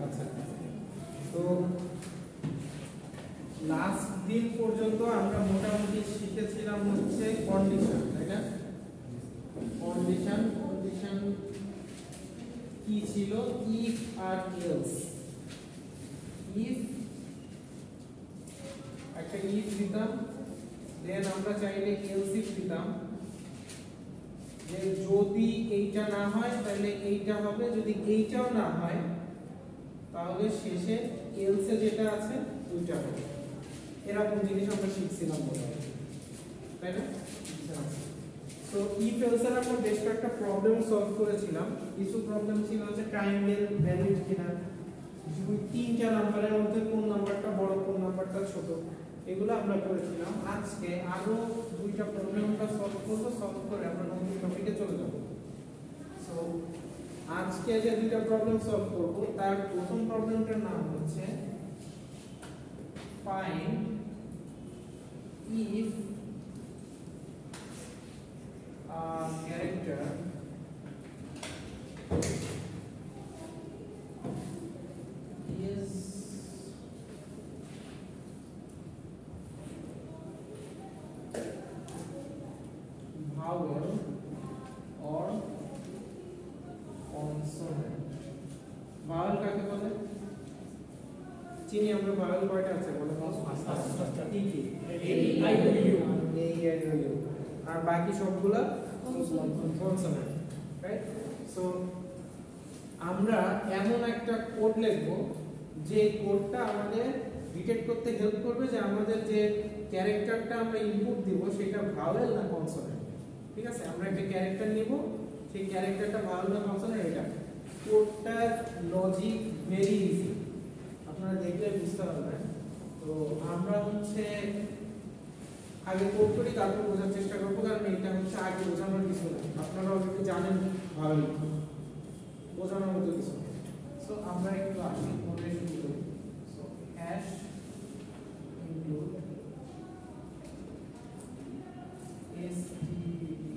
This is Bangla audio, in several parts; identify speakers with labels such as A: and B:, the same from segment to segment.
A: আচ্ছা, তো লাস্ট দিন পর্যন্ত আমরা মোটামুটি শিখেছিলাম হচ্ছে কন্ডিশন, তাই না? কন্ডিশন কি ছিল? ইফ আর এলস। ইফ একটা ইফ দিতাম, দেন আমরা চাইলে এলস ইফ দিতাম, যে যদি এইটা না হয় তাহলে এইটা হবে, যদি এইটাও না হয় তাহলে শেষে এলসে যেটা আছে ওইটা হবে। এরকম জিনিস আমরা শিখছিলাম মোটামুটি, তাই না? তো ইফ এলস এর আমরা বেশ কয়েকটা প্রবলেম সলভ করেছিলাম। কিছু প্রবলেম ছিল হচ্ছে ট্রায়াঙ্গেল ভ্যালিড কিনা, তিনটা নাম্বারের মধ্যে কোন নাম্বারটা বড় কোন নাম্বারটা ছোট, এগুলো আমরা করেছিলাম। আজকে আরো দুইটা প্রবলেম আমরা সলভ করে আমরা নতুন টপিকে চলে যাব। সো আজকে যে দুইটা প্রবলেম সলভ করব, তার প্রথম প্রবলেমটার নাম হচ্ছে find if character is vowel or consonant। Vowel কাকে বলে? চিনি আমরা ভাওয়েল কয়টা আছে বলে? কি কি? আই ইউ, আর বাকি সবগুলা কনসোনেন্ট, রাইট? সো আমরা এমন একটা কোড লিখব যে কোডটা আমাদের ডিটেক্ট করতে হেল্প করবে যে আমাদের যে ক্যারেক্টারটা আমরা ইনপুট দিব সেটা ভাওয়েল না কনসোনেন্ট। ঠিক আছে, আমরা একটা ক্যারেক্টার নিব, সেই ক্যারেক্টারটা ভাওয়েল না কনসোনেন্ট, এটা কোডটার লজিক ভেরি ইজি, আপনারা দেখলে বুঝতে পারবেন। তো আমরা হচ্ছে আগে কোড করি, তারপর বোঝার চেষ্টা করবো, কারণ এটা হচ্ছে আগে বোঝানোর কিছু না, আপনারা অলরেডি জানেন ভাওয়েল, বোঝানোর মতো কিছু। সো আমরা একটু আসি কোডে শুরু করি। So hash include stdi.h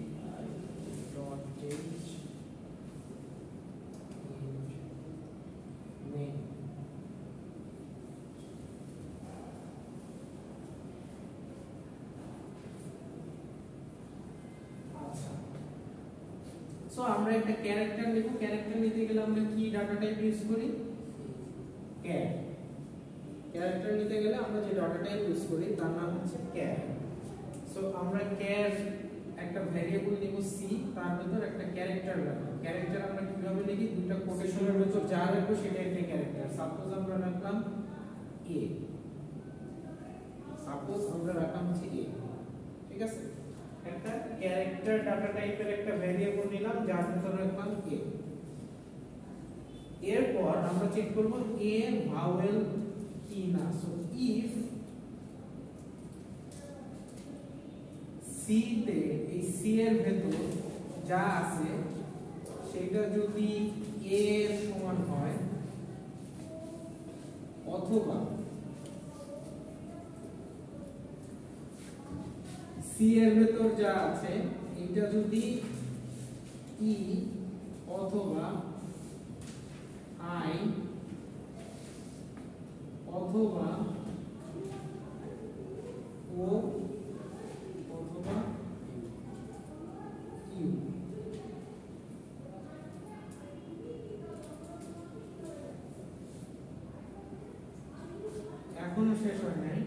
A: name। আচ্ছা, সো আমরা একটা ক্যারেক্টার নিব। ক্যারেক্টার নিতে গেলে আমরা কি ডাটা টাইপ ইউজ করি? ক্যার। ক্যারেক্টার নিতে গেলে আমরা যে ডাটা টাইপ ইউজ করি তার নাম হচ্ছে ক্যার। সো আমরা ক্যার একটা ভ্যারিয়েবল নিব সি, তার ভিতর একটা ক্যারেক্টার রাখবো। ক্যারেক্টার আমরা কিভাবে লিখি? দুটো কোটেশনের ভিতর যা রাখবো সেটা একটা ক্যারেক্টার। সাপোজ আমরা রাখলাম এ, সাপোজ আমরা রাখলাম হচ্ছে এ, ঠিক আছে? একটা ক্যারেক্টার ডাটা টাইপের একটা ভ্যারিয়েবল নিলাম যার ভিতর রাখলাম এ। এরপর আমরা চেক করব এ ভাওয়েল কি না। সো ইফ সি তে, এই সি এর ভেতর যা আছে সেটা যদি এ এর সমান হয়, অথবা সি এর ভেতর যা আছে এটা যদি ই অথবা আই অথবা ও অথবা ইউ, এখনো শেষ হয় নাই,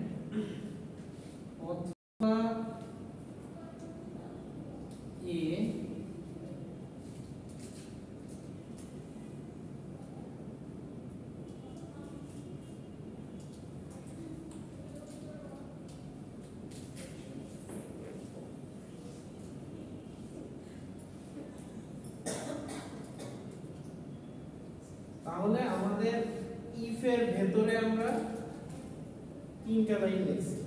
A: অথবা এ তাহলে আমাদের ইফ এর ভেতরে আমরা তিনটা লাইন লিখছি।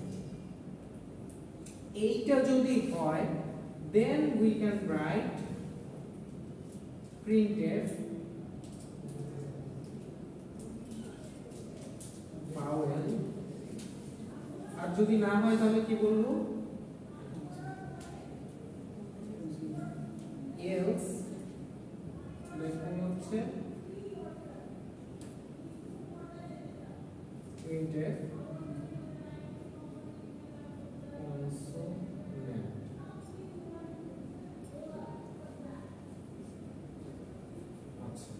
A: এইটা যদি হয় then we can write printf vowel, আর যদি না হয় তাহলে কি বলবো? else লেখা হচ্ছে printf console mat। আচ্ছা,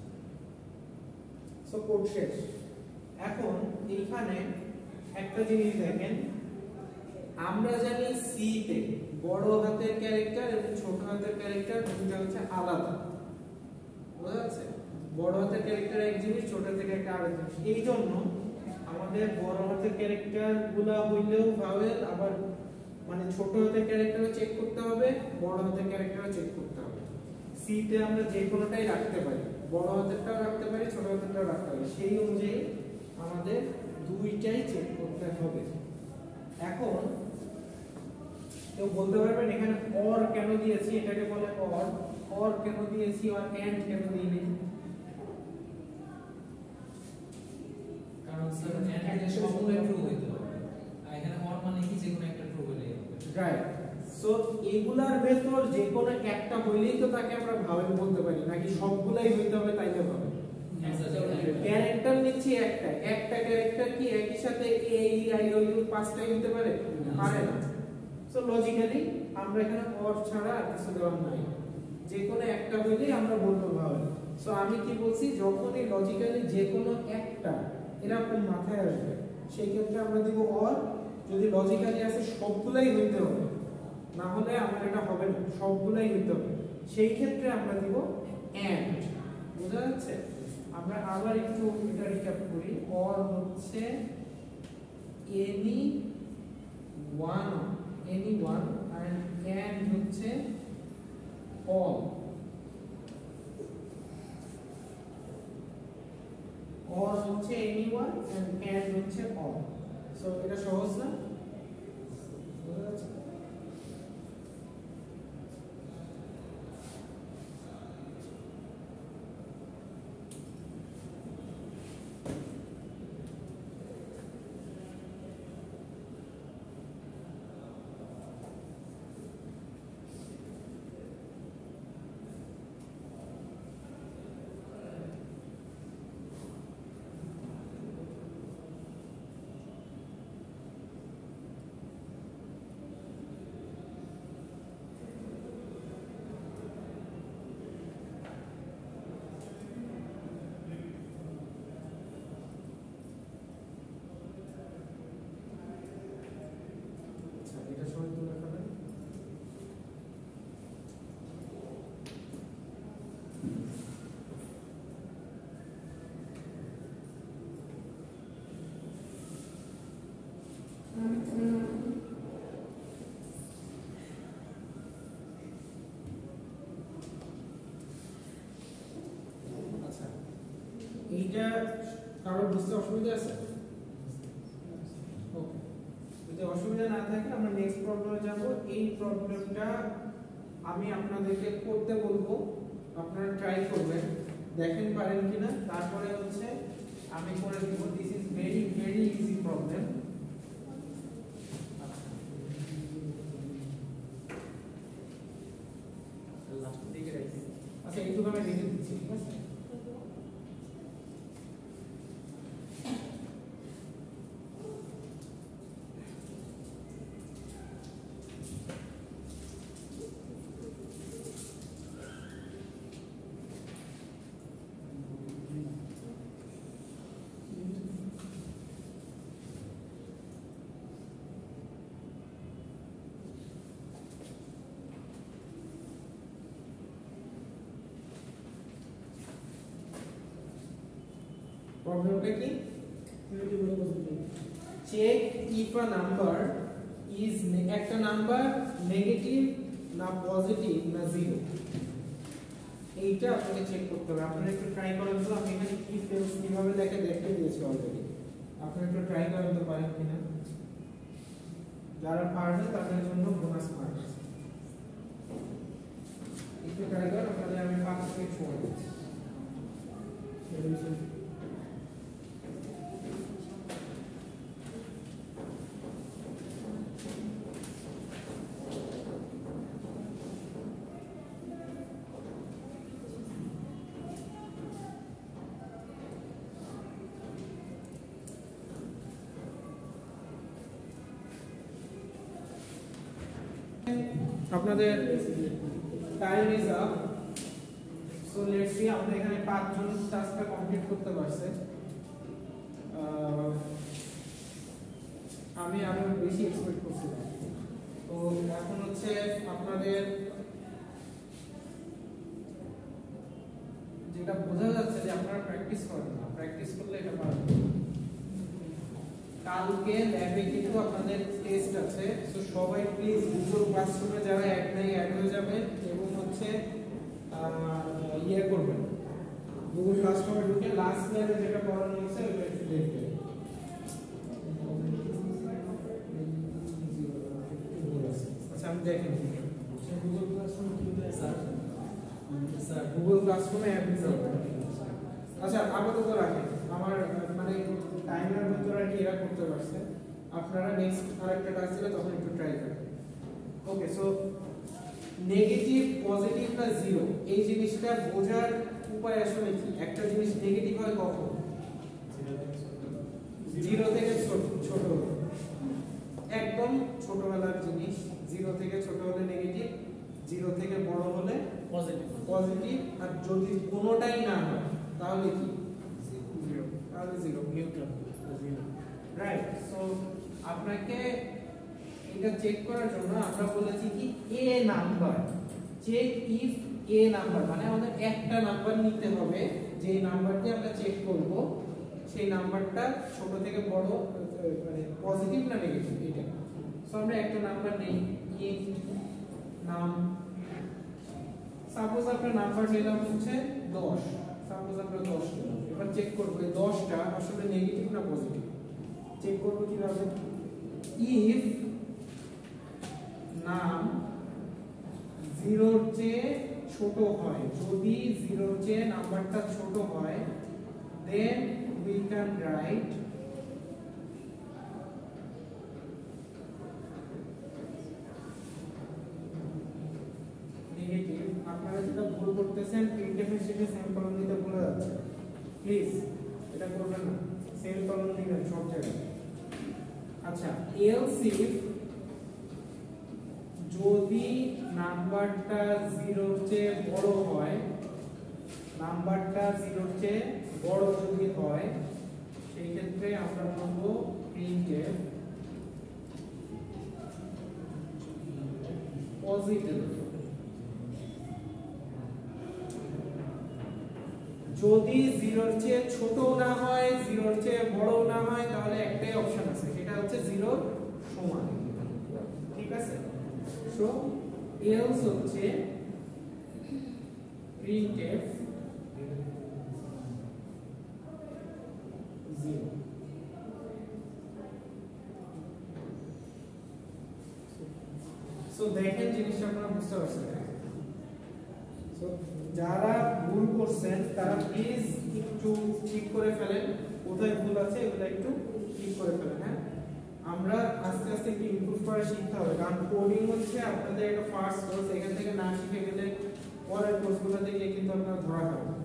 A: সো কোড শেষ। এখন এইখানে একটা জিনিস দেখেন, আমরা জানি সি তে বড় হাতের ক্যারেক্টার এবং ছোট হাতের ক্যারেক্টার দুটো হচ্ছে আলাদা, বুঝা যাচ্ছে? বড় হাতের ক্যারেক্টার এক জিনিস, ছোট হাতের ক্যারেক্টার আরেক জিনিস। এই জন্য আমাদের বড় হাতের ক্যারেক্টার গুলা হইলেও ভাওয়েল, আবার মানে ছোট হাতের ক্যারেক্টারও চেক করতে হবে, বড় হাতের ক্যারেক্টারও চেক করতে হবে। সি তে আমরা যে কোনোটাই রাখতে পারি, বড় হাতেরটাও রাখতে পারি, ছোট হাতেরটাও রাখতে পারি, সেই অনুযায়ী আমাদের দুইটাই চেক করতে হবে। এখন কেউ বলতে পারবেন এখানে অর কেন দিয়েছি, এটাকে বলে অর কেন দিয়েছি আর এন্ড কেন দিইনি?
B: কারণ স্যার এন্ড এর সবগুলো ট্রু হইতে হবে, আর এখানে অর মানে কি যে কোনো একটা ট্রু হলেই হবে।
A: রাইট। সো এগুলার ভেতর যে কোনো একটা হইলেই তো তাকে আমরা ভাবে বলতে পারি, নাকি সবগুলাই হইতে হবে তাইলে হবে? ক্যারেক্টার নিচ্ছি একটা ক্যারেক্টার কি একই সাথে এ ই আই ও ইউ পাঁচটাই হতে পারে? পারে না। সো লজিক্যালি আমরা এখানে অর ছাড়া আর কিছু দেওয়ার নাই, যে কোনো একটা হইলেই আমরা বলবো ভাবে। সো আমি কি বলছি, যখনই লজিক্যালি যে কোনো একটা এরকম মাথায় আসবে সেই ক্ষেত্রে আমরা দিব অর। যদি লজিক্যালি আসে সবগুলাই হইতে হবে, না হলে আমার এটা হবে না, সবগুলাই হইতে হবে, সেই ক্ষেত্রে আমরা দিব এন্ড। বুঝা যাচ্ছে? আমরা আবার একটু এটা রিক্যাপ করি। অর হচ্ছে এনি ওয়ান এন্ড এন্ড হচ্ছে অল। অর হচ্ছে এনি ওয়ান এন্ড এন্ড হচ্ছে অল। সো এটা সহজ না? বুঝা যাচ্ছে? এটা সবাই তুলে ফেলেন। আচ্ছা, এইটা কারো বুঝতে অসুবিধা আছে? ওকে, যদি অসুবিধা না থাকে আমরা নেক্সট প্রবলেমে যাব। এই প্রবলেমটা আমি আপনাদেরকে করতে বলবো, আপনারা ট্রাই করবেন, দেখেন পারেন কিনা, তারপরে হচ্ছে আমি করে দিব। This is very very easy problem. আচ্ছা, এইটুকু আমি লিখে দিচ্ছি, ঠিক আছে? প্রবলেমটা কি? Check if a number is, একটা নাম্বার নেগেটিভ না পজিটিভ না জিরো, এইটা আপনাকে চেক করতে হবে। আপনারা একটু ট্রাই করেন তো, আমি এখানে কি ফেলস কিভাবে দেখে দেখতে দিয়েছি অলরেডি, আপনারা একটু ট্রাই করেন তো পারেন কিনা। যারা পারবেন তাদের জন্য বোনাস মার্ক আছে, একটু ট্রাই করেন, আপনাদের আমি 5 মিনিট সময় দিচ্ছি। আপনাদের time is up. So let's see, আমরা এখানে 5 জন টাস্কটা কমপ্লিট করতে পারছে। আমি আরো বেশি এক্সপেক্ট করছিলাম। তো এখন হচ্ছে আপনাদের যেটা বোঝা যাচ্ছে যে আপনারা প্র্যাকটিস করেন না, প্র্যাকটিস করলে এটা পারবেন। কালকে ল্যাবে কিন্তু আপনাদের টেস্ট আছে। সো সবাই প্লিজ গুগল ক্লাসরুমে যারা অ্যাড নাই অ্যাড হয়ে যাবেন এবং হচ্ছে ইয়ে করবেন, গুগল ক্লাসরুমে ঢুকে লাস্ট ল্যাবে যেটা পড়ানো হয়েছে ওটা একটু দেখবেন। আচ্ছা আমি দেখেন গুগল ক্লাসরুমে কি দেয় স্যার, গুগল ক্লাসরুমে অ্যাড দিতে হবে। আচ্ছা আপাতত রাখেন, আমার মানে টাইমের ভিতরে আর কি এরা করতে পারছে। আপনারা নেক্সট আরেকটা কাজ দিলে তখন একটু ট্রাই করেন। ওকে, সো নেগেটিভ পজিটিভ না জিরো, এই জিনিসটা বোঝার উপায় আসলে কি? একটা জিনিস নেগেটিভ হয় কখন? জিরো থেকে ছোট হলে, একদম ছোটবেলার জিনিস। জিরো থেকে ছোট হলে নেগেটিভ, জিরো থেকে বড় হলে পজিটিভ, আর যদি কোনোটাই না হয় তাহলে কি? জিরো। তাহলে zero, neutral zero, right? So আপনাকে এটা চেক করার জন্য আমরা বলেছি কি A number, check if A number, মানে আমাদের একটা নাম্বার নিতে হবে, যে নাম্বারটি আমরা চেক করব সেই নাম্বারটা ছোট থেকে বড় মানে পজিটিভ না নেগেটিভ এটা। সো আমরা একটা নাম্বার নেই, এ নাম, সাপোজ আপনার নাম্বার নিলাম হচ্ছে 10, সাপোজ আমরা 10 নিলাম। এবার চেক করব এই 10টা আসলে নেগেটিভ না পজিটিভ। চেক করব কিভাবে? ইফ নাম 0 এর চেয়ে ছোট হয়, যদি 0 এর চেয়ে নাম্বারটা ছোট হয়, then we can write negative. আপনারা যেটা ভুল করতেছেন প্রিন্টএফ এর শেষে সেমিকোলন দিতে ভুলে যাচ্ছেন, প্লিজ এটা করবেন না, সেমিকোলন দিবেন সব জায়গায়। আচ্ছা, এলস ইফ যদি নাম্বারটা 0 এর চেয়ে বড় হয়, নাম্বারটা 0 এর চেয়ে বড় যদি হয়, সেই ক্ষেত্রে আমরা বলবো প্রিন্টএফ পজিটিভ। যদি 0 এর চেয়ে ছোট না হয়, 0 এর চেয়ে বড় না হয়, তাহলে একটাই অপশন আছে, সেটা হচ্ছে 0 সমান। ঠিক আছে? সো এলস হচ্ছে প্রিন্টএফ 0। সো দেখেন জিনিসটা আপনারা বুঝতে পারছেন। সো যারা ভুল করছেন তারা প্লিজ একটু ঠিক করে ফেলেন, কোথায় ভুল আছে এগুলো একটু ঠিক করে ফেলেন। হ্যাঁ, আমরা আস্তে আস্তে একটু ইমপ্রুভ করা শিখতে হবে, কারণ কোডিং হচ্ছে আপনাদের একটা ফার্স্ট কোর্স, এখান থেকে না শিখে গেলে পরের কোর্সগুলোতে গিয়ে কিন্তু আপনারা ধরা খাবেন।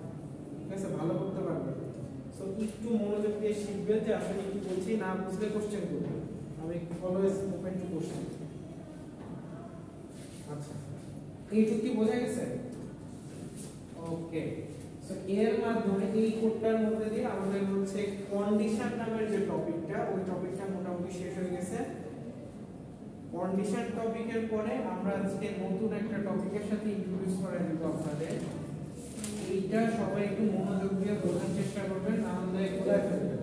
A: ঠিক আছে, ভালো করতে পারবেন। সো একটু মনোযোগ দিয়ে শিখবেন যে আসলে কি বলছি, না বুঝলে কোশ্চেন করবেন, আমি অলওয়েজ ওপেন টু কোশ্চেন। আচ্ছা, এইটুকু কি বোঝা গেছে? ওকে, সো এর মাধ্যমে এই কোডটার মধ্যে দিয়ে আমাদের হচ্ছে কন্ডিশন নামের যে টপিকটা, ওই টপিকটা মোটামুটি শেষ হয়ে গেছে। কন্ডিশন টপিকের পরে আমরা আজকে নতুন একটা টপিকের সাথে ইন্ট্রোডিউস করে দেব আপনাদের। এইটা সবাই একটু মনোযোগ দিয়ে বোঝার চেষ্টা করবেন, না হলে কোথায় ফেলবেন।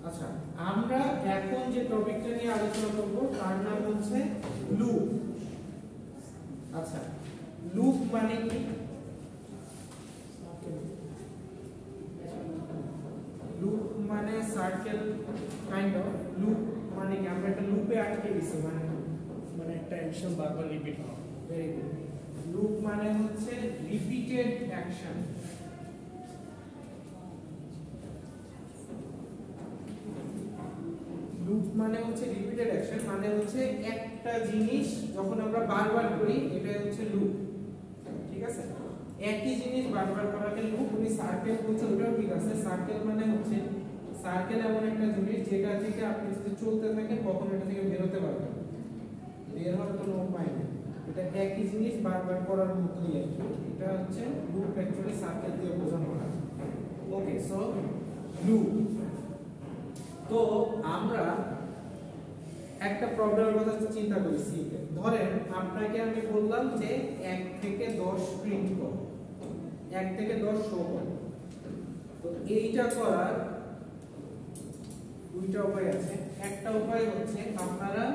A: আচ্ছা, আমরা এখন যে টপিকটা নিয়ে আলোচনা করব তার নাম হচ্ছে লুপ। আচ্ছা, লুপ মানে কি? লুপ মানে সার্কেল কাইন্ড অফ। লুপ মানে কি? আমরা একটা লুপে আটকে গেছি, মানে একটা অ্যাকশন বারবার রিপিট হয়। Very good. লুপ মানে হচ্ছে রিপিটেড অ্যাকশন। লুপ মানে হচ্ছে রিপিটেড অ্যাকশন, মানে হচ্ছে একটা জিনিস যখন আমরা বারবার করি এটা হচ্ছে লুপ, ঠিক আছে? একই জিনিস বারবার করাকে লুপ। উনি সার্কেল বলছে, ওটাও ঠিক আছে। সার্কেল মানে হচ্ছে সার্কেল এমন একটা জিনিস যেটা থেকে আপনি যদি চলতে থাকেন কখনো এটা থেকে বেরোতে পারবেন না, বের হওয়ার কোনো উপায় নেই। এটা একই জিনিস বারবার করার মতোই আর কি। এটা হচ্ছে লুপ, অ্যাকচুয়ালি সার্কেল দিয়ে বোঝানো হয়। ওকে, সো লুপ। তো আমরা একটা প্রবলেমের কথা চিন্তা করি। সিতে ধরেন আপনাকে আমি বললাম যে 1 থেকে 10 প্রিন্ট করো, 1 থেকে 10 শো করো। তো এইটা করার দুইটা উপায় আছে। একটা উপায় হচ্ছে আপনারা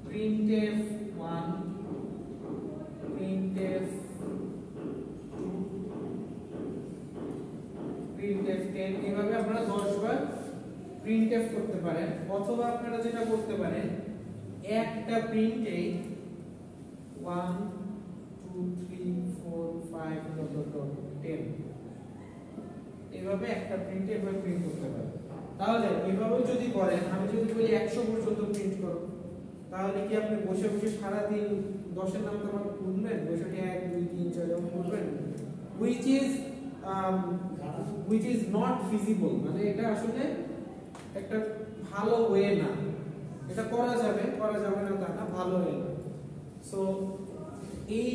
A: printf1 printf2 printf10 এভাবে আপনারা 10 বার printf করতে পারেন, অথবা আপনারা যেটা করতে পারেন একটা প্রিন্টে 1 2 3 4 5 10 এভাবে একটা প্রিন্টে এভাবে প্রিন্ট করতে পারেন। তাহলে এভাবে যদি করেন, আমি যদি বলি 100 পর্যন্ত প্রিন্ট করো, তাহলে কি আপনি বসে বসে সারা দিন 10 এর নাম তোমার গুনবেন? বসে 1 2 3 4 এরকম করবেন, which is not feasible। মানে এটা আসলে একটা ভালো ওয়ে না। এটা করা যাবে না তা না, ভালো ওয়ে না। সো এই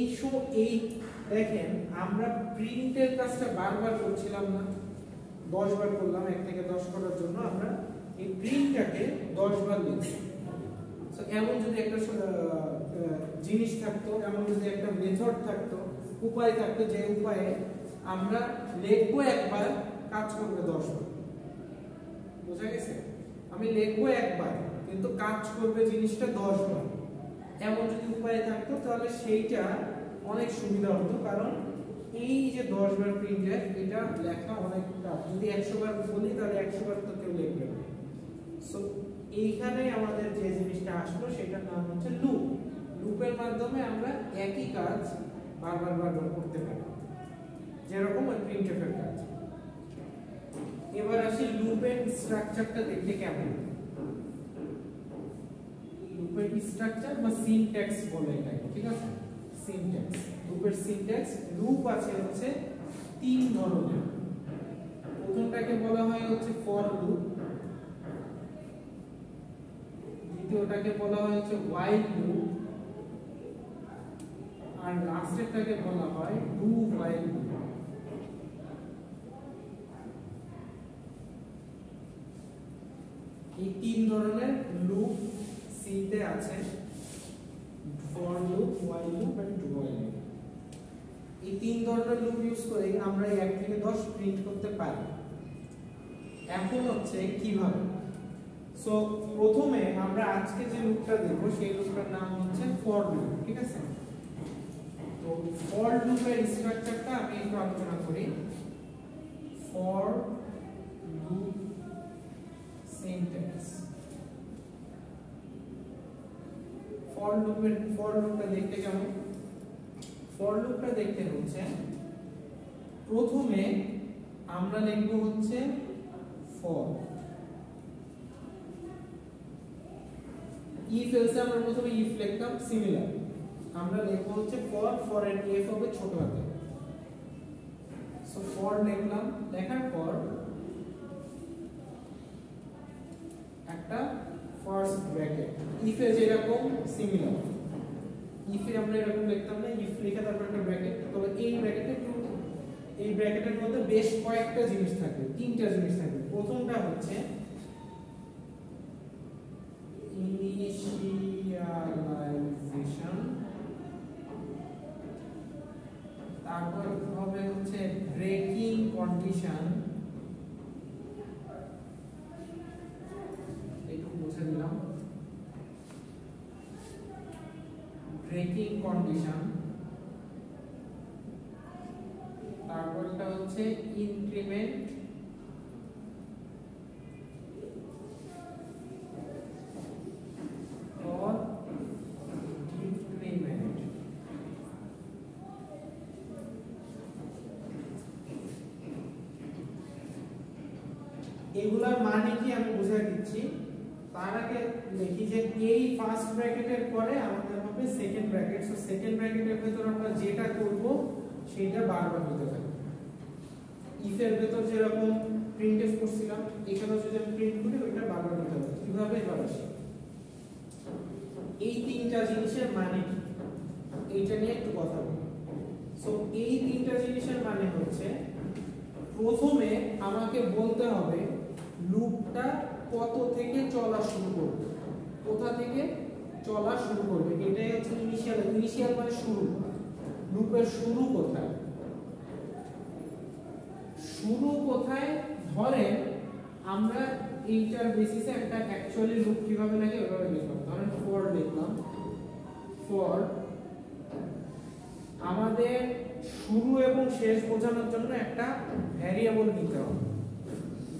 A: দেখেন আমরা প্রিন্টের কাজটা বারবার করছিলাম না, 10 বার করলাম। 1 থেকে 10 করার জন্য আমরা এই প্রিন্টটাকে 10 বার লিখছি। সো এমন যদি একটা জিনিস থাকতো, এমন যদি একটা মেথড থাকতো, উপায় থাকতো, যে উপায়ে আমরা লিখবো একবার, কাজ করবে 10 বার। বুঝা গেছে? আমি লিখবো একবার কিন্তু কাজ করবে জিনিসটা 10 বার। এমন যদি উপায় থাকতো তাহলে সেইটা অনেক সুবিধা হতো, কারণ এই যে 10 বার প্রিন্টএফ এটা লেখা অনেক টাফ। যদি 100 বার বলি তাহলে 100 বার তো কেউ লিখবে না। সো এইখানে আমাদের যে জিনিসটা আসলো সেটার নাম হচ্ছে লুপ। লুপের মাধ্যমে আমরা একই কাজ বারবার করতে পারি, যেরকম ওই প্রিন্টএফ এর কাজ। এবার আসি লুপের স্ট্রাকচারটা দেখতে কেমন। লুপের স্ট্রাকচার বা সিনট্যাক্স বলে এটাকে, ঠিক আছে? সিনট্যাক্স, লুপের সিনট্যাক্স। লুপ আছে হচ্ছে 3 ধরনের। প্রথমটাকে বলা হয় হচ্ছে ফর লুপ, দ্বিতীয়টাকে বলা হয় হচ্ছে হোয়াইল লুপ, আর লাস্টেরটাকে বলা হয় ডু হোয়াইল লুপ। এই 3 ধরনের লুপ সিতে আছে, for loop, while loop and do while loop. এই 3 ধরনের লুপ ইউজ করে আমরা 1 থেকে 10 প্রিন্ট করতে পারি। এখন হচ্ছে কিভাবে। সো প্রথমে আমরা আজকে যে লুপটা দেখব সেই লুপটার নাম হচ্ছে ফর লুপ, ঠিক আছে? তো ফর লুপের স্ট্রাকচারটা আমি একটু আলোচনা করি। For loop syntax. ফর লুপটা দেখতে কেমন? ফর লুপটা দেখতে হচ্ছে প্রথমে আমরা লিখব হচ্ছে ফর। ইফ এলসে আমরা প্রথমে ইফ লিখতাম, সিমিলার আমরা লিখব হচ্ছে ফর এর এফ হবে ছোট হাতে। সো ফর লিখলাম, লেখার পর একটা ফার্স্ট ব্র্যাকেট। ইফ এ যেরকম সিমিলার, ইফ এ আমরা এরকম লিখতাম না, ইফ লিখে তারপর একটা ব্র্যাকেট। তবে এই ব্র্যাকেটের মধ্যে বেশ কয়েকটা জিনিস থাকবে, 3টা জিনিস থাকবে। প্রথমটা হচ্ছে ইনিশিয়ালাইজেশন, তারপর হবে হচ্ছে ব্রেকিং কন্ডিশন, একটু মুছে দিলাম, ব্রেকিং কন্ডিশন। তারপরটা হচ্ছে ইনক্রিমেন্ট, or decrement। এগুলার মানে কি আমি বুঝিয়ে দিচ্ছি। তার আগে দেখি যে এই ফার্স্ট ব্র্যাকেটের পরে আমাদের হবে সেকেন্ড ব্র্যাকেট। সো সেকেন্ড ব্র্যাকেটের ভিতর আমরা যেটা করব সেটা বারবার হতে থাকবে। ইফ এর ভিতর যেরকম প্রিন্টএফ করছিলাম, এখানেও যদি আমি প্রিন্ট করি ওইটা বারবার হতে হবে। কিভাবে এবার আসি, এই তিনটা জিনিসের মানে কি এইটা নিয়ে একটু কথা বলি। সো এই তিনটা জিনিসের মানে হচ্ছে, প্রথমে আমাকে বলতে হবে লুপটা কত থেকে চলা শুরু করবে, কোথা থেকে চলা শুরু করবে। এটাই হচ্ছে ইনিশিয়াল। ইনিশিয়াল মানে শুরু, লুপের শুরু কোথায়। শুরু কোথায় ধরে আমরা এইটার বেসিসে একটা অ্যাকচুয়ালি লুপ কিভাবে লাগে ওইভাবে লিখলাম। ধরেন ফর লিখলাম, ফর আমাদের শুরু এবং শেষ বোঝানোর জন্য একটা ভ্যারিয়েবল নিতে হবে।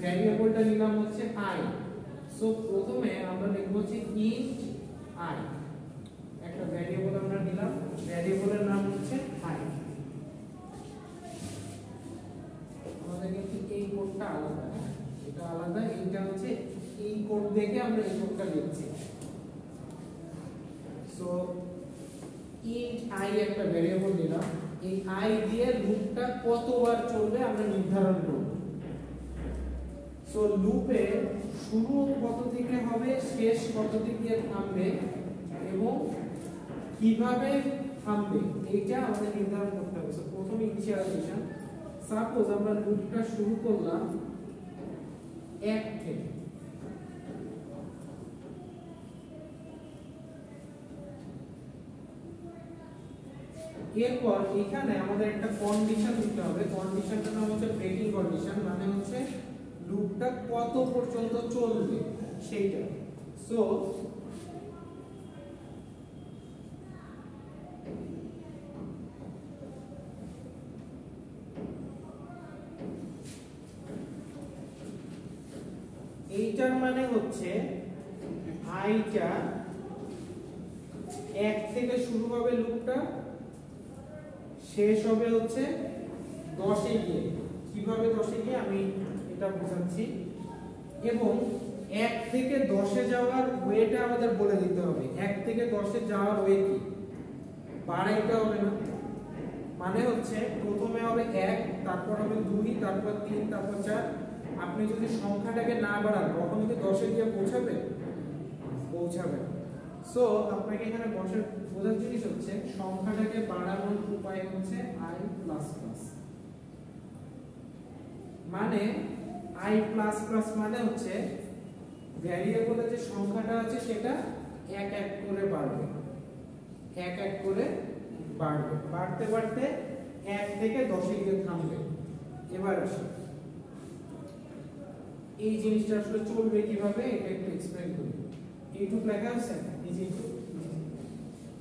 A: ভ্যারিয়েবলটা নিলাম হচ্ছে i। সো প্রথমে আমরা লিখব হচ্ছে int i, একটা ভ্যারিয়েবল আমরা নিলাম, ভ্যারিয়েবলের নাম হচ্ছে i। আমাদের কিন্তু এই কোডটা আলাদা, এটা আলাদা, এইটা হচ্ছে এই কোড দেখে আমরা এই কোডটা লিখছি। সো int i একটা ভ্যারিয়েবল নিলাম, এই i দিয়ে লুপটা কতবার চলবে আমরা নির্ধারণ করব। সো লুপে শুরু কত থেকে হবে, শেষ কত থেকে থামবে এবং কিভাবে থামবে এইটা আমাদের নির্ধারণ করতে হবে। সো প্রথমে ইনিশিয়ালাইজেশন, সাপোজ আমরা লুপটা শুরু করলাম 1 থেকে, এরপর এখানে আমাদের একটা কন্ডিশন দিতে হবে। কন্ডিশনটার নাম হচ্ছে ব্রেকিং কন্ডিশন, মানে হচ্ছে লুপটা কত পর্যন্ত চলবে সেইটা। সো এইটার মানে হচ্ছে আইটা 1 থেকে শুরু হবে লুপটা, শেষ হবে হচ্ছে 10 এ গিয়ে। কিভাবে 10 এ গিয়ে আমি এটা বোঝাচ্ছি। এবং 1 থেকে 10 এ যাওয়ার ওয়েটা আমাদের বলে দিতে হবে। 1 থেকে 10 এ যাওয়ার ওয়ে কি, বাড়াইতে হবে না। মানে হচ্ছে প্রথমে হবে 1, তারপর হবে 2, তারপর 3, তারপর 4। আপনি যদি সংখ্যাটাকে না বাড়ান কখনো কি 10 এ গিয়ে পৌঁছাবে? পৌঁছাবে। সো আপনাকে এখানে বোঝার জিনিস হচ্ছে সংখ্যাটাকে বাড়ানোর উপায় হচ্ছে i++। মানে i++ মানে হচ্ছে ভ্যারিয়েবলের যে সংখ্যাটা আছে সেটা 1 1 করে বাড়বে, 1 1 করে বাড়বে, বাড়তে বাড়তে 1 থেকে 10 এ গিয়ে থামবে। এবার আসি এই জিনিসটা আসলে চলবে কিভাবে এটা একটু এক্সপ্লেইন করি। এইটুক লেখা আছে, এই যে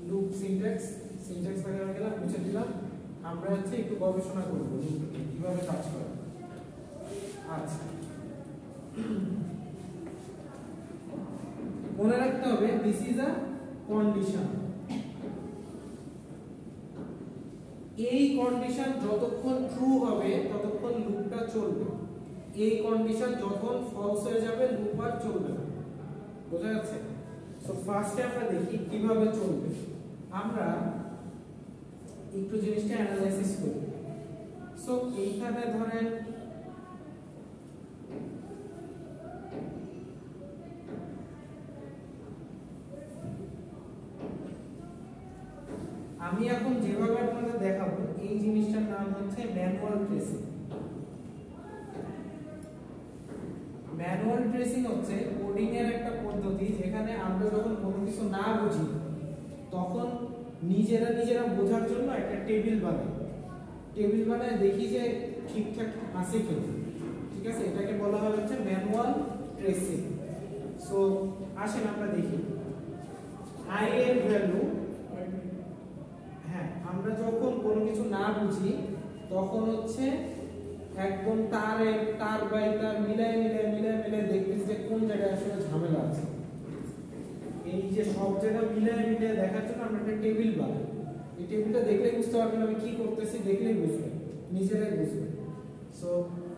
A: লুপ সিনট্যাক্স লেখা হয়ে গেল, মুছে দিলাম। আমরা হচ্ছে একটু গবেষণা করব লুপ কিভাবে কাজ করে। আচ্ছা, মনে রাখতে হবে দিস ইজ আ কন্ডিশন। এই কন্ডিশন যতক্ষণ ট্রু হবে ততক্ষণ লুপটা চলবে। এই কন্ডিশন যখন ফলস হয়ে যাবে লুপ আর চলবে না। বোঝা যাচ্ছে? সো ফার্স্টে আমরা দেখি কিভাবে চলবে। আমরা একটু জিনিসটা অ্যানালাইসিস করি। সো এইখানে ধরেন আমি এখন যেভাবে আপনাদের দেখাবো এই জিনিসটার নাম হচ্ছে ম্যানুয়াল ট্রেসিং। ম্যানুয়াল ট্রেসিং হচ্ছে কোডিং এর একটা পদ্ধতি যেখানে আমরা যখন কোনো কিছু না বুঝি তখন নিজেরা বোঝার জন্য একটা টেবিল বানায় দেখি যে ঠিকঠাক আছে কিনা। ঠিক আছে, এটাকে বলা হয় হচ্ছে ম্যানুয়াল ট্রেসিং। সো আসেন আমরা দেখি i এর ভ্যালু। হ্যাঁ, আমরা যখন কোনো কিছু না বুঝি তখন হচ্ছে একদম তার বাই তার মিলাই দেখতেছি যে কোন জায়গায় আসলে ঝামেলা আছে। এই যে সব জায়গা মিলাই দেখার জন্য আমরা একটা টেবিল বানাই। এই টেবিলটা দেখলেই বুঝতে পারবেন আমি কি করতেছি, দেখলেই বুঝবেন, নিজেরাই বুঝবেন। সো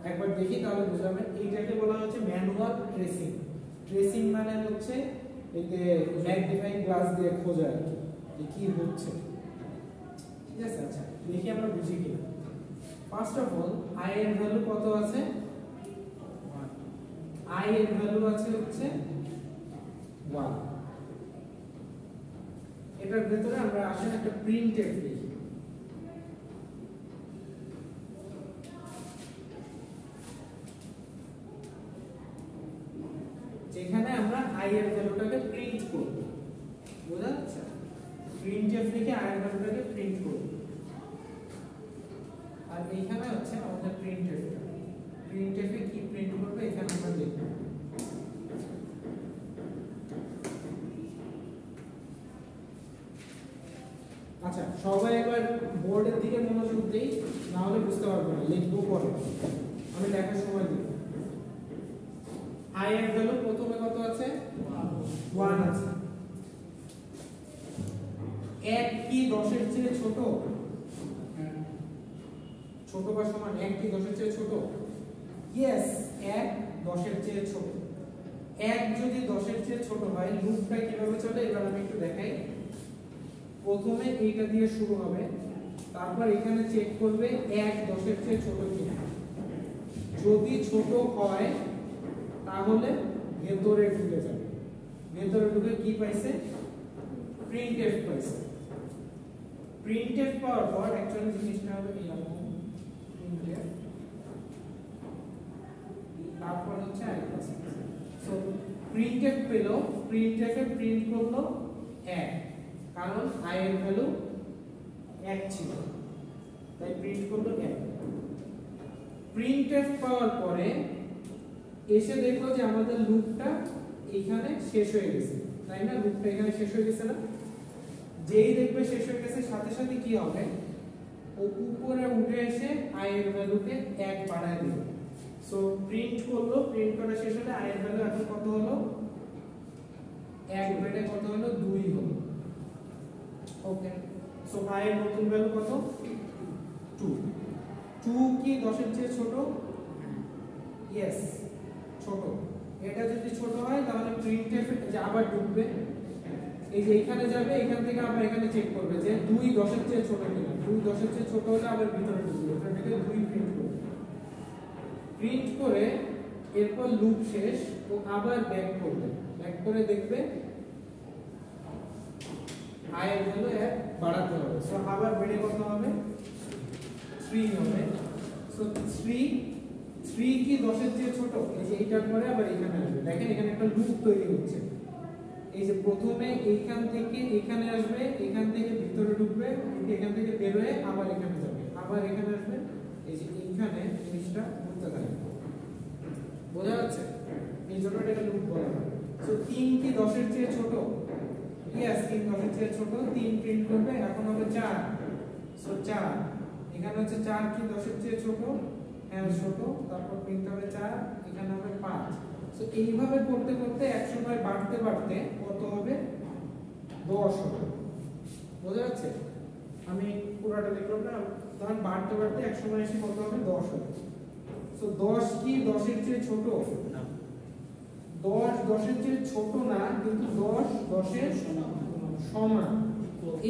A: একবার দেখি তাহলে বুঝাবেন। এইটাকে বলা হচ্ছে ম্যানুয়াল ট্রেসিং। ট্রেসিং মানে হচ্ছে এই যে ম্যাগনিফাইং গ্লাস দিয়ে খোঁজা আর কি কি হচ্ছে, ঠিক আছে। আচ্ছা দেখি আমরা বুঝি কিনা। ফার্স্ট অফ অল আই এর ভ্যালু কত আছে? আই এর ভ্যালু আছে হচ্ছে 1। এটার ভিতরে আমরা আসলে একটা প্রিন্টএফ লিখি। যেখানে আমরা আই এর ভ্যালুটাকে প্রিন্ট করব, বোঝা যাচ্ছে? প্রিন্টএফ লিখে আই এর ভ্যালুটাকে প্রিন্ট করব। আর এইখানে হচ্ছে আমাদের প্রিন্টএফটা। প্রিন্টএফে কি প্রিন্ট করবে এখানে আমরা লিখব। আচ্ছা সবাই একবার বোর্ডের দিকে মনোযোগ দেই, না হলে বুঝতে পারবো না, লিখবো পরে, আমি লেখার সময় দিব। আই এর ভ্যালু প্রথমে কত আছে? 1 আছে। 1 কি 10 এর চেয়ে ছোট? ছোট বা সমান? 1 কি 10 এর চেয়ে ছোট? ইয়েস, 1 10 এর চেয়ে ছোট। 1 যদি 10 এর চেয়ে ছোট হয় লুপটা কিভাবে চলে এবার আমি একটু দেখাই। প্রথমে এইটা দিয়ে শুরু হবে, তারপর এখানে চেক করবে 1 10 এর চেয়ে ছোট কিনা। যদি ছোট হয় তাহলে ভেতরে ঢুকে যাবে। ভেতরে ঢুকে কি পাইছে? প্রিন্টএফ পাইছে। প্রিন্টএফ পাওয়ার পর অ্যাকচুয়ালি জিনিসটা হবে এরকম, প্রিন্টএফ তারপর হচ্ছে আই প্লাস। সো প্রিন্টএফ পেলো, প্রিন্টএফ এ প্রিন্ট করলো 1, কারণ আই এর ভ্যালু 1 ছিল, তাই প্রিন্ট করলো 1। প্রিন্টএফ পাওয়ার পরে এসে দেখলো যে আমাদের লুপটা এখানে শেষ হয়ে গেছে, তাই না? লুপটা এখানে শেষ হয়ে গেছে না? যেই দেখবে শেষ হয়ে গেছে সাথে সাথে কি হবে, ও উপরে উঠে এসে আই এর ভ্যালুকে 1 বাড়ায় দিবে। সো প্রিন্ট করলো, প্রিন্ট করা শেষ হলে আই এর ভ্যালু এখন কত হলো? 1 বেড়ে কত হলো? 2 হলো। ওকে, সো আই এর নতুন ভ্যালু কত? 2। 2 কি 10 এর চেয়ে ছোট? ইয়েস, ছোট। এটা যদি ছোট হয় তাহলে প্রিন্টএফ যে আবার ঢুকবে, এই যে এখানে যাবে, এখান থেকে আবার এখানে চেক করবে যে 2 10 এর চেয়ে ছোট কিনা। 2 10 এর চেয়ে ছোট হলে আবার ভিতরে ঢুকবে, এখান থেকে 2 প্রিন্ট করবে। প্রিন্ট করে এরপর লুপ শেষ, ও আবার ব্যাক করবে, ব্যাক করে দেখবে আই এর ভ্যালু 1 বাড়াতে হবে। সো আবার বেড়ে কত হবে? 3 হবে। সো 3 কি 10 এর চেয়ে ছোট? এই যে এইটার পরে আবার এখানে আসবে, দেখেন এখানে একটা লুপ তৈরি হচ্ছে। এই যে প্রথমে এইখান থেকে এখানে আসবে, এখান থেকে ভিতরে ঢুকবে, এখান থেকে বের হয়ে আবার এখানে যাবে, আবার এখানে আসবে, এই যে এইখানে জিনিসটা ঘুরতে থাকবে, বোঝা যাচ্ছে? এই জন্য এটাকে লুপ বলা হয়। সো 3 কি 10 এর চেয়ে ছোট? ইয়েস, 3 10 এর চেয়ে ছোট। 3 প্রিন্ট করবে, এখন হবে 4। সো 4, এখানে হচ্ছে 4 কি 10 এর চেয়ে ছোট? হ্যাঁ ছোট। তারপর প্রিন্ট হবে 4, এখানে হবে 5। সো এইভাবে করতে করতে একসময় বাড়তে বাড়তে কত হবে? 10 হবে। বোঝা যাচ্ছে? আমি পুরোটা লিখলাম না, তখন বাড়তে বাড়তে একসময় এসে কত হবে? 10 হবে। সো 10 কি 10 এর চেয়ে ছোট? না, 10 10 এর চেয়ে ছোট না, কিন্তু 10 10 এর সমান।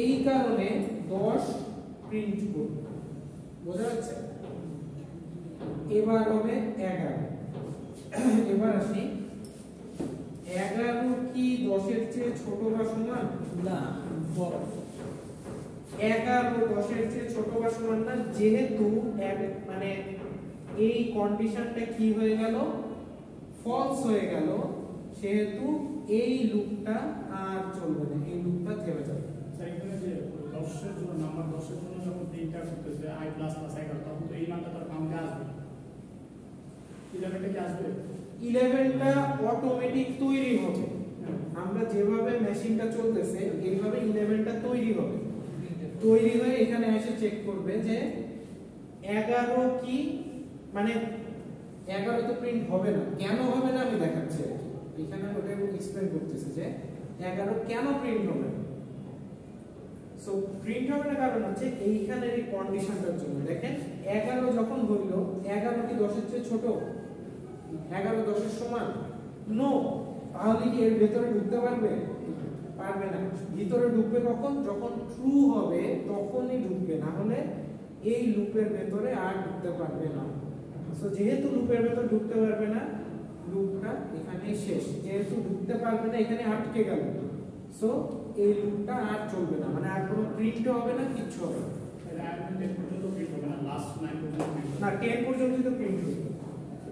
A: এই কারণে 10 প্রিন্ট করব, বোঝা যাচ্ছে? এবার হবে 11। এবার আসি, 11 কি 10 এর চেয়ে ছোট বা সমান? না, বড়। 11 10 এর চেয়ে ছোট বা সমান না, যেহেতু মানে এই কন্ডিশনটা কি হয়ে গেল? ফলস হয়ে গেল, সেহেতু এই লুপটা আর চলবে না, এই লুপটা থেমে যাবে।
C: এখানে যে 10 এর জন্য নাম্বার 10 এর জন্য যখন প্রিন্টার করতেছে i প্লাস প্লাস 11, তখন তো এই মানটা তার কাউন্টে আসবে। 11টা কি আসবে?
A: 11টা অটোমেটিক তৈরি হবে। আমরা যেভাবে মেশিনটা চলতেছে এইভাবে 11টা তৈরি হবে। তৈরি হয়ে এখানে এসে চেক করবে যে 11 কি, মানে 11 তো প্রিন্ট হবে না। কেন হবে না আমি দেখাচ্ছি। এখানে ওটা এক্সপ্লেইন করতেছে যে 11 কেন প্রিন্ট হবে না। সো প্রিন্ট হবে না কারণ হচ্ছে এইখানের এই কন্ডিশনটার জন্য। দেখেন 11 যখন হইল, 11 কি 10 এর চেয়ে ছোট? 11 10 এর সমান? নো। তাহলে কি এর ভেতরে ঢুকতে পারবে? পারবে না। ভিতরে ঢুকবে কখন? যখন ট্রু হবে তখনই ঢুকবে, না হলে এই লুপের ভেতরে আর ঢুকতে পারবে না। সো যেহেতু লুপের ভেতর ঢুকতে পারবে না, লুপটা এখানেই শেষ। যেহেতু ঢুকতে পারবে না, এখানে আটকে গেল, সো এই লুপটা আর চলবে না, মানে আর কোনো প্রিন্ট হবে না, কিচ্ছু হবে না।
C: তাহলে আর 10 পর্যন্ত প্রিন্ট হবে না, লাস্ট 9 পর্যন্ত print হবে।
A: না 10 পর্যন্ত তো প্রিন্ট হবে।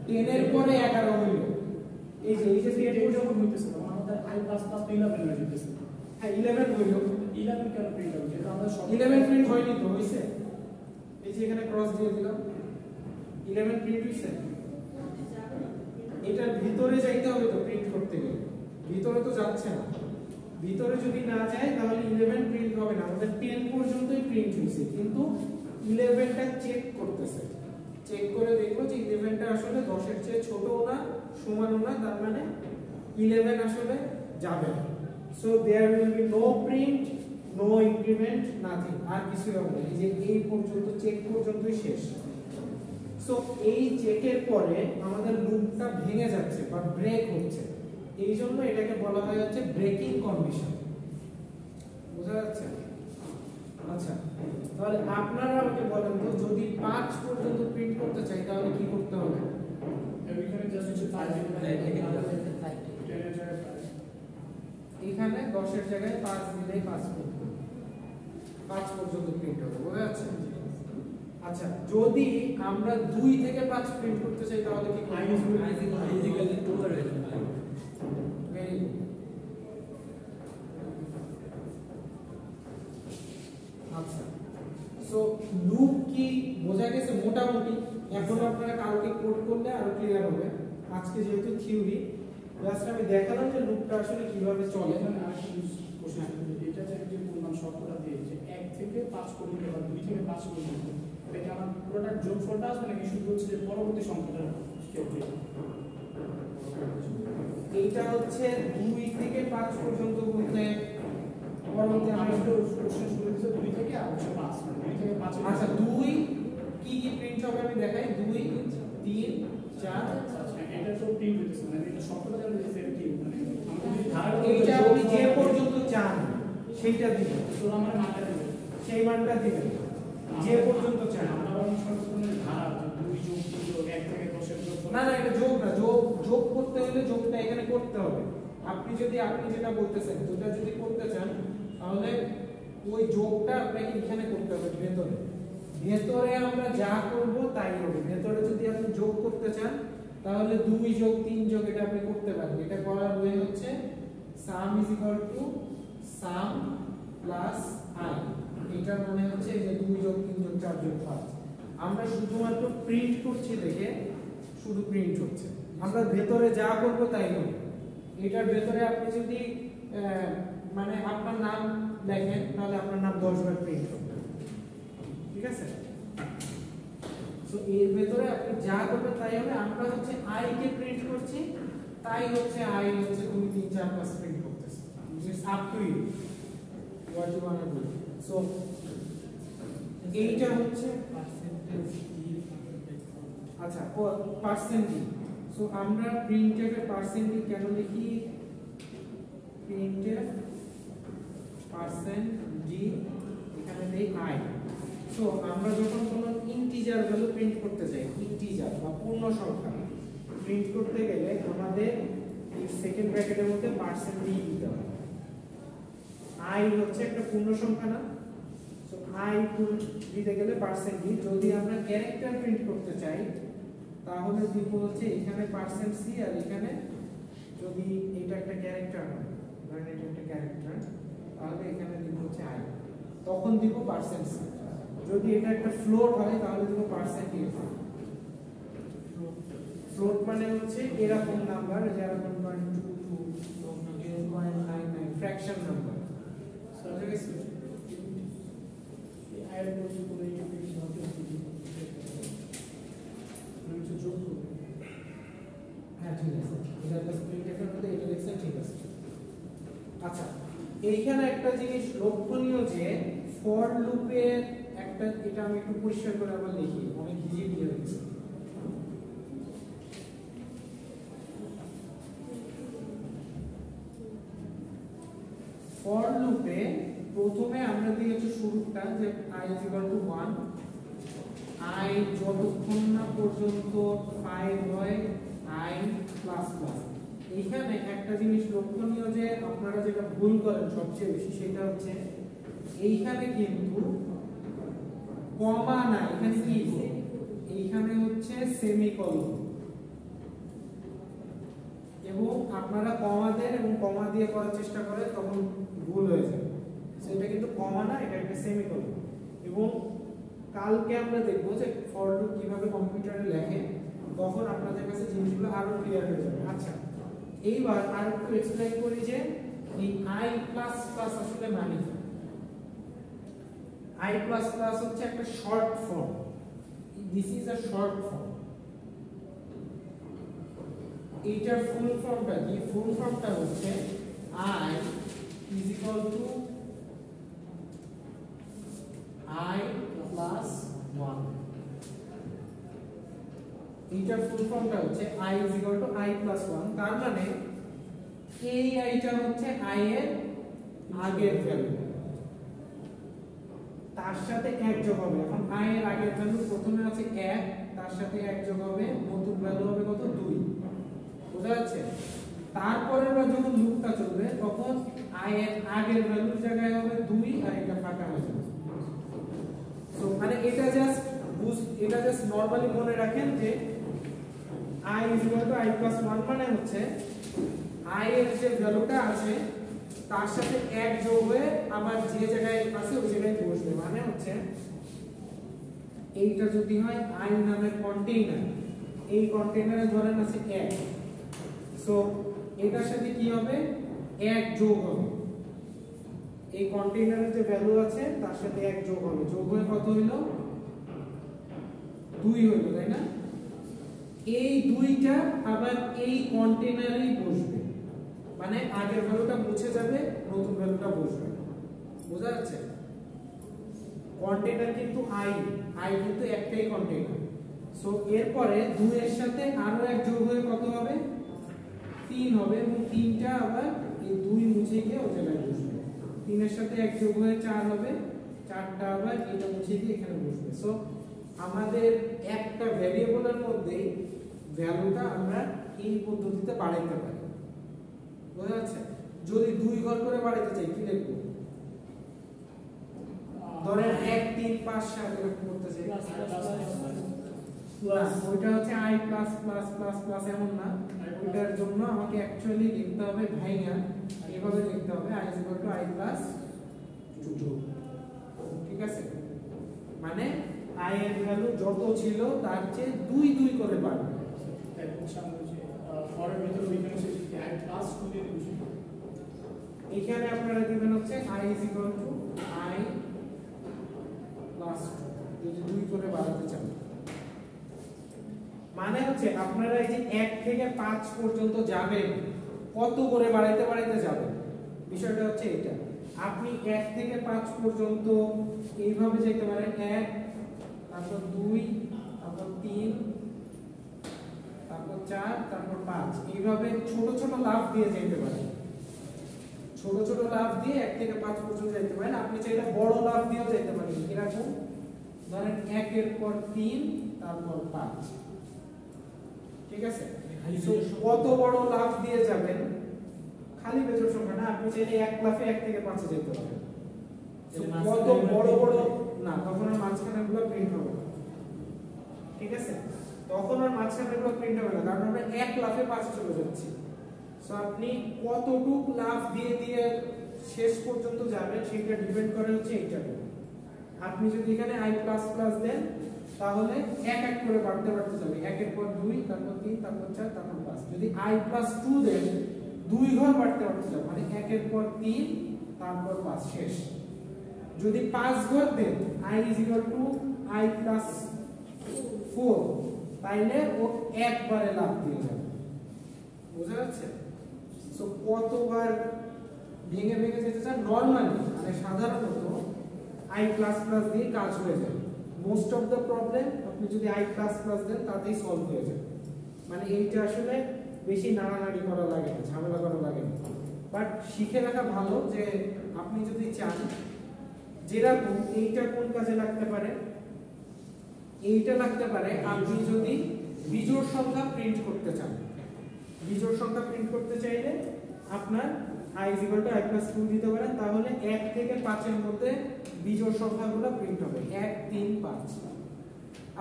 A: 10 এর পরে 11 হইল, এই যে 10 পর্যন্ত
C: হইতেছে না, আমাদের i++ তো 11 হয়ে যেতেছে।
A: হ্যাঁ 11 হইল।
C: 11 কেন প্রিন্ট হবে? যেটা আমরা সব
A: 11 প্রিন্ট হয়নি তো, হইছে? এই যে এখানে ক্রস দিয়ে দিলাম, 11 প্রিন্ট হইছে। এটার ভিতরে যাইতে হবে তো প্রিন্ট করতে গেলে, ভিতরে তো যাচ্ছে না। ভিতরে যদি না যায় তাহলে 11 প্রিন্ট হবে না। আমাদের 10 পর্যন্তই প্রিন্ট হইছে, কিন্তু 11টা চেক করতেছে। চেক করে দেখলো যে 11টা আসলে 10 এর চেয়ে ছোটও না, সমানও না, তার মানে 11 আসলে যাবে না। So there will be no print, no increment, nothing, আর কিছু হবে না। এই যে এই পর্যন্ত চেক পর্যন্তই শেষ। সো এই চেকের পরে আমাদের লুপটা ভেঙে যাচ্ছে বা ব্রেক হচ্ছে, এই জন্য এটাকে বলা হয় হচ্ছে ব্রেকিং কন্ডিশন। বোঝা যাচ্ছে? আচ্ছা, তাহলে আপনারা আমাকে বলেন তো, যদি 5 পর্যন্ত প্রিন্ট করতে চাই তাহলে কি করতে হবে?
C: এখানে জাস্ট হচ্ছে 5
A: এখানে 10 এর জায়গায় 5 দিলেই 5 প্রিন্ট হবে, 5 পর্যন্ত প্রিন্ট হবে। বোঝা যাচ্ছে? আচ্ছা, যদি আমরা 2 থেকে 5 প্রিন্ট করতে চাই তাহলে কি করব?
B: ফিজিক্যালি ওভার হয়ে যাবে।
A: Very good. আচ্ছা, সো লুপ কি বোঝা গেছে মোটামুটি? এখন আপনারা কালকে কোড করলে আরো ক্লিয়ার হবে। আজকে যেহেতু থিওরি, জাস্ট আমি দেখালাম যে লুপটা আসলে কিভাবে চলে।
C: এখানে আরেকটা কোশ্চেন, এটা যে পূর্ণাঙ্গ শর্তটা দিয়ে যে 1 থেকে 5 পর্যন্ত বা 2 থেকে 5 পর্যন্ত, এটা কি আমার পুরোটা যোগফলটা আসবে নাকি শুধু হচ্ছে যে পরবর্তী সংখ্যাটার ক্ষেত্রে?
A: এইটা হচ্ছে 2 থেকে 5 পর্যন্ত বলতে পরবর্তী
C: আমি
A: আমরা
C: তো কোশ্চেন শুরু হচ্ছে 2 থেকে আর হচ্ছে 5, মানে 2 থেকে 5
A: আচ্ছা 2 কি কি প্রিন্ট হবে আমি দেখাই। 2 3 4।
C: আচ্ছা, এটা তো প্রিন্ট হইতেছে, মানে এটা শর্তটা যেন দিয়েছে এটা কি, মানে আমরা যদি ধারা
A: এইটা আপনি যে পর্যন্ত চান সেইটা দিবেন,
C: তো আমরা মানটা দেব,
A: সেই মানটা দিবেন যে পর্যন্ত চান।
C: আমরা বরং শর্তগুলোর ধারা যে 2 যোগ 3 যোগ 1 থেকে 10 এর যোগ।
A: না না, এটা যোগ না, যোগ করতে হলে যোগটা এখানে করতে হবে। আপনি যেটা বলতেছেন যেটা যদি করতে চান তাহলে ওই যোগটা আপনাকে এখানে করতে হবে ভেতরে। ভেতরে আমরা যা করব তাই হবে। ভেতরে যদি আপনি যোগ করতে চান তাহলে 2 যোগ 3 যোগ এটা আপনি করতে পারবেন। এটা করার ওয়ে হচ্ছে sum is equal to sum plus I। এটার মানে হচ্ছে যে 2 যোগ 3 যোগ 4 যোগ 5। আমরা শুধুমাত্র প্রিন্ট করছি দেখে শুধু প্রিন্ট হচ্ছে, আমরা ভেতরে যা করব তাই হবে। এটার ভেতরে আপনি যদি মানে আপনার নাম লেখেন তাহলে আপনার নাম 10 বার প্রিন্ট হবে, ঠিক আছে? সো এর ভেতরে আপনি যা করবেন তাই হবে। আমরা হচ্ছে i কে প্রিন্ট করছি, তাই হচ্ছে i হচ্ছে 2 3 4 5 প্রিন্ট করতেছে। It's up to you what you want to do. So এইটা হচ্ছে
B: পার্সেন্টেজ
A: আচ্ছা ও পার্সেন্ট। সো আমরা প্রিন্টএফ এর পার্সেন্ট কেন লিখি? প্রিন্টএফ পার্সেন্ট জি, এখানে দেই i। সো আমরা যখন কোনো ইন্টিজার ভ্যালু প্রিন্ট করতে চাই, ইন্টিজার বা পূর্ণ সংখ্যা প্রিন্ট করতে গেলে আমাদের এই সেকেন্ড ব্র্যাকেটের মধ্যে পার্সেন্ট দিয়ে দিতে হবে। i হচ্ছে একটা পূর্ণ সংখ্যা না, সো i দিতে গেলে পার্সেন্ট ডি। যদি আমরা ক্যারেক্টার প্রিন্ট করতে চাই তাহলে দিব হচ্ছে এখানে পার্সেন্ট সি, আর এখানে যদি এটা একটা ক্যারেক্টার হয়, ধরেন এটা একটা ক্যারেক্টার, তাহলে এখানে দিব হচ্ছে i, তখন দিব পার্সেন্ট সি। যদি এটা একটা ফ্লোট হয় তাহলে দিব পার্সেন্ট এফ। ফ্লোট মানে হচ্ছে এরকম নাম্বার, যেরকম 0.22 0.99 ফ্র্যাকশন নাম্বার। বুঝা গেছে?
C: এই আয়ের মধ্যে কোনো ইন্টিগ্রেশন হতে মানে হচ্ছে যোগ করব।
A: হ্যাঁ ঠিক আছে, এটা একটা প্রিন্টএফের মধ্যে এটা লিখছেন, ঠিক আছে। আচ্ছা, এইখানে একটা জিনিস লক্ষণীয় যে ফর লুপের একটা, এটা আমি একটু পরিষ্কার করে আবার লিখি, অনেক ইজি হয়ে গেছে। ফর লুপে প্রথমে আমরা দিয়েছি শুরুটা যে i = 1, i যতক্ষণ না পর্যন্ত 5 হয় i প্লাস প্লাস। এইখানে একটা জিনিস লক্ষণীয় যে আপনারা যেটা ভুল করেন সবচেয়ে বেশি, সেটা হচ্ছে এইখানে কিন্তু কমা না, এখানে কি, এইখানে হচ্ছে সেমিকোলন, এবং আপনারা কমা দেন এবং কমা দিয়ে করার চেষ্টা করেন, তখন ভুল হয়ে যায়। সেটা কিন্তু কমা না, এটা একটা সেমিকোলন। এবং কালকে আমরা দেখবো যে ফর লুপ কিভাবে কম্পিউটারে লেখে, তখন আপনাদের কাছে জিনিসগুলো আরো ক্লিয়ার হয়ে যাবে। আচ্ছা, এইবার আর একটু এক্সপ্লেইন করি যে এই i++ আসলে মানে কি। i++ হচ্ছে একটা short form, this is a short form. এইটার ফুল ফর্মটা কি? ফুল ফর্মটা হচ্ছে i = i + 1। এইটার ফুল ফর্মটা হচ্ছে i = i + 1। তার মানে এই iটা হচ্ছে i এর আগের ভ্যালু, তার সাথে 1 যোগ হবে। এখন i এর আগের ভ্যালু প্রথমে আছে 1, তার সাথে 1 যোগ হবে, নতুন ভ্যালু হবে কত? 2। বোঝা যাচ্ছে? তারপরের বার যখন লুপটা চলবে তখন i এর আগের ভ্যালুর জায়গায় হবে 2 আর এটা ফাঁকা হয়ে যাবে। সো মানে এটা জাস্ট নরমালি মনে রাখেন যে i = i + 1 মানে হচ্ছে i এর যে ভ্যালুটা আছে তার সাথে 1 যোগ হয়ে আবার যে জায়গায় আছে ওই জায়গায় বসবে। মানে হচ্ছে এইটা যদি হয় i নামের কন্টেইনার, এই কন্টেইনারে ধরেন আছে 1, সো এটার সাথে কি হবে? 1 যোগ হবে, এই কন্টেইনারের যে ভ্যালু আছে তার সাথে 1 যোগ হবে, যোগ হয়ে কত হইলো? 2 হইলো, তাই না? এই 2টা আবার এই কন্টেইনারেই বসবে, মানে আগের ভ্যালুটা মুছে যাবে, নতুন ভ্যালুটা বসবে। বোঝা যাচ্ছে? কন্টেইনার কিন্তু i কিন্তু একটাই কন্টেইনার। সো এরপরে 2 এর সাথে আরো 1 যোগ হয়ে কত হবে? 3 হবে, এবং 3টা আবার এই 2 মুছে গিয়ে ওই জায়গায় বসবে। 3 এর সাথে 1 যোগ হয়ে 4 হবে, 4টা আবার এটা মুছে গিয়ে এখানে বসবে। সো আমাদের একটা ভেরিয়েবলের মধ্যে ভ্যালুটা আমরা এই পদ্ধতিতে বাড়াইতে পারি। বোঝা যাচ্ছে? যদি 2 ঘর করে বাড়াইতে চাই কি লিখব? ধরেন 1 3 5 7 এরকম করতে চাই, প্লাস ওইটা হচ্ছে i ++++ এমন না, ওইটার জন্য আমাকে অ্যাকচুয়ালি লিখতে হবে ভাইয়া, এভাবে লিখতে হবে i = i + 2। ঠিক আছে? মানে i এর ভ্যালু যত ছিল তার চেয়ে 2 করে বাড়বে।
C: ফরের ভিতরে ওইখানে সে i + 2 দিয়ে দিচ্ছি,
A: এখানে আপনারা দিবেন হচ্ছে i = i + 2, যদি 2 করে বাড়াতে চান। মানে হচ্ছে আপনারা এই যে 1 থেকে 5 পর্যন্ত যাবেন, কত করে বাড়াইতে যাবেন, বিষয়টা হচ্ছে এটা। আপনি 1 থেকে 5 পর্যন্ত এইভাবে যেতে পারেন, 1, তারপর 2, তারপর 3, তারপর 4, তারপর 5, এইভাবে ছোট ছোট লাফ দিয়ে যেতে পারেন। ছোট ছোট লাফ দিয়ে 1 থেকে 5 পর্যন্ত যেতে পারেন। আপনি চাইলে বড় লাফ দিয়েও যেতে পারেন। এরকম ধরেন 1 এর পর 3, তারপর 5। ঠিক আছে? কত বড় লাফ দিয়ে যাবেন? খালি বেজোড় সংখ্যা না, আপনি চাইলে এক লাফে 1 থেকে 5 এ যেতে পারেন। কত বড় বড় না, তখন আর মাঝখানেগুলো প্রিন্ট হবে না। ঠিক আছে? তখন আর মাঝখানেগুলো প্রিন্ট হবে না, কারণ আমরা এক লাফে 5 চলে যাচ্ছি। সো আপনি কতটুকু লাফ দিয়ে দিয়ে শেষ পর্যন্ত যাবেন সেটা ডিপেন্ড করে হচ্ছে এইটার উপর। আপনি যদি এখানে i++ দেন তাহলে এক এক করে বাড়তে যাবে, 1 এর পর 2, তারপর 3, তারপর 4, তারপর 5। যদি i+2 দেন 2 ঘর বাড়তে যাবে, মানে 1 এর পর 3, তারপর 5 শেষ। যদি 5 ঘর দেন i = i + 4, তাইলে ও একবারে লাফ দিয়ে যাবে। বোঝা যাচ্ছে? সো কতবার ভেঙে যেতে চান? নরমালি মানে সাধারণত i++ দিয়ে কাজ হয়ে যায়। মোস্ট অফ দ্য প্রবলেম আপনি যদি i++ দেন তাতেই সলভ হয়ে যায়। মানে এইটা আসলে বেশি নাড়ানাড়ি করা লাগে না, ঝামেলা করা লাগে না। বাট শিখে রাখা ভালো যে আপনি যদি চান যেরকম এইটা কোন কাজে লাগতে পারে, এইটা লাগতে পারে আপনি যদি বিজোড় সংখ্যা প্রিন্ট করতে চান। বিজোড় সংখ্যা প্রিন্ট করতে চাইলে আপনার i = i+2 দিতে পারেন, তাহলে 1 থেকে 5 এর মধ্যে বিজোড় সংখ্যাগুলো প্রিন্ট হবে 1 3 5।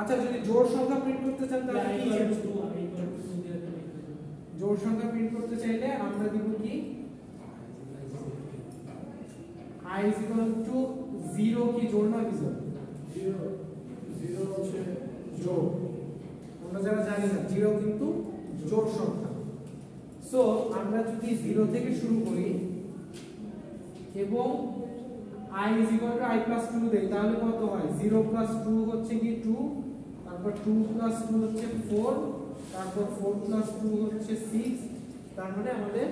A: আচ্ছা যদি জোড় সংখ্যা প্রিন্ট করতে চান তাহলে কি জোড় সংখ্যা প্রিন্ট করতে চাইলে আমরা দিব কি i = 0 কি জোড় না বিজোড়?
C: 0 হচ্ছে
A: জোড়। আমরা যারা জানি না 0 কিন্তু জোড় সংখ্যা। সো আমরা যদি 0 থেকে শুরু করি এবং i = i+2 দেই তাহলে কত হয়? 0 + 2 হচ্ছে কি 2, তারপর 2 + 2 হচ্ছে 4, তারপর 4 + 2 হচ্ছে 6। তার মানে আমাদের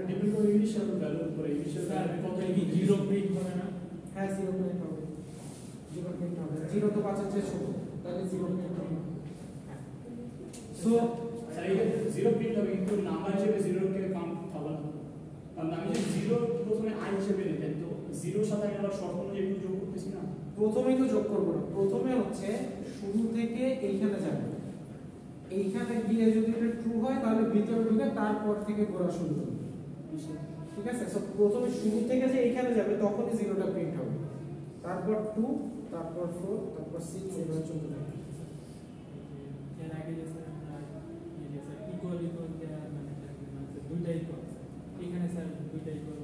C: ডিপেন্ড করে ইনিশিয়াল ভ্যালুর উপরে। ইনিশিয়াল ভ্যালু কত কি 0 প্রিন্ট হবে না?
A: হ্যাঁ 0 প্রিন্ট হবে, 0 প্রিন্ট হবে। 0 তো 5 এর চেয়ে ছোট, তাহলে 0 প্রিন্ট হবে। সো
C: স্যার এই 0 প্রিন্ট হবে কিন্তু নাম্বার হিসেবে 0 কে কাউন্ট হবে না। কারণ আমি যদি 0 প্রথমে i হিসেবে নিতেন তো 0 এর সাথে আমি আবার শর্ট অনুযায়ী একটু যোগ করতেছি না।
A: প্রথমেই তো যোগ করব না, প্রথমে হচ্ছে শুরু থেকে এইখানে যাবে, এইখানে গিয়ে যদি এটা ট্রু হয় তাহলে ভিতরে ঢুকে তারপর থেকে ঘোরা শুরু করবে। ঠিক আছে? সো প্রথমে শুরু থেকে যে এইখানে যাবে তখনই 0টা প্রিন্ট হবে, তারপর 2, তারপর 4, তারপর 6 এভাবে চলতে থাকবে।
D: এর আগে যে স্যার ইকুয়াল মানে দুইটা ইকুয়াল, এখানে স্যার দুইটা ইকুয়াল,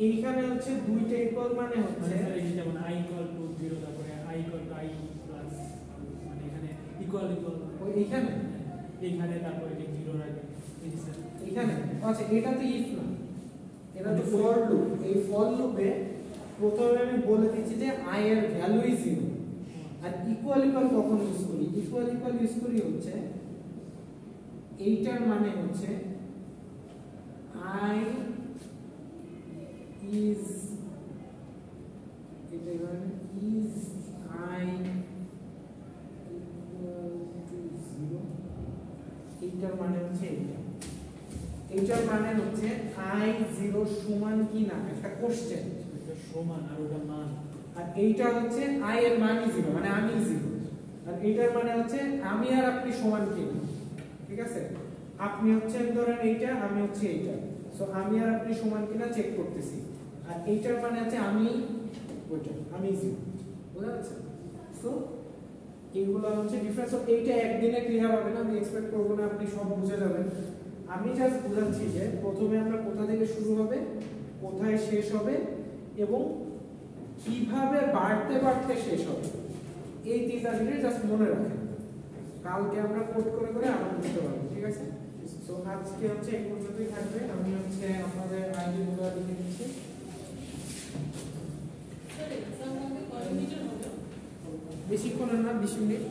A: এইখানে হচ্ছে দুইটা ইকুয়াল মানে হচ্ছে
D: স্যার এই যেমন i = 0 তারপরে i = i+, মানে এখানে ইকুয়াল
A: ওই এইখানে
D: এইখানে তারপরে যে 0 রাখবে এই যে স্যার
A: এইখানে। আচ্ছা এটা তো ইফ না, এটা তো ফর লুপ। এই ফর লুপে প্রথমে আমি বলে দিচ্ছি যে i এর ভ্যালুই 0। আর ইকুয়াল কখন ইউজ করি? ইকুয়াল ইউজ করি হচ্ছে এইটার মানে হচ্ছে i is এটা মানে is i equal to 0। এইটার মানে হচ্ছে এইটার মানে হচ্ছে i 0 সমান কি না, একটা কোশ্চেন।
D: এটা সমান আর ওটা মান,
A: আর এইটা হচ্ছে i এর মানই 0 মানে আমি 0। আর এইটার মানে হচ্ছে আমি আর আপনি সমান কি না। ঠিক আছে? আপনি হচ্ছেন ধরেন এইটা, আমি হচ্ছে এইটা। সো আমি আর আপনি সমান কিনা চেক করতেছি। আর এইটার মানে হচ্ছে আমি ওইটা, আমি 0। বুঝা যাচ্ছে? সো এইগুলো হচ্ছে ডিফারেন্স। সো এইটা একদিনে ক্লিয়ার হবে না, আমি এক্সপেক্ট করব না আপনি সব বুঝে যাবেন। আমি জাস্ট বুঝাচ্ছি যে প্রথমে আমরা কোথা থেকে শুরু হবে, কোথায় শেষ হবে এবং কিভাবে বাড়তে বাড়তে শেষ হবে, এই তিনটা জিনিস জাস্ট মনে রাখেন। কালকে আমরা কোড করে করে আবার বুঝতে পারবো। ঠিক আছে? সো আজকে হচ্ছে এই পর্যন্তই থাকবে। আমি হচ্ছে আপনাদের আইডি গুলো লিখে দিচ্ছি। বেশিক্ষণ না, 20 মিনিট।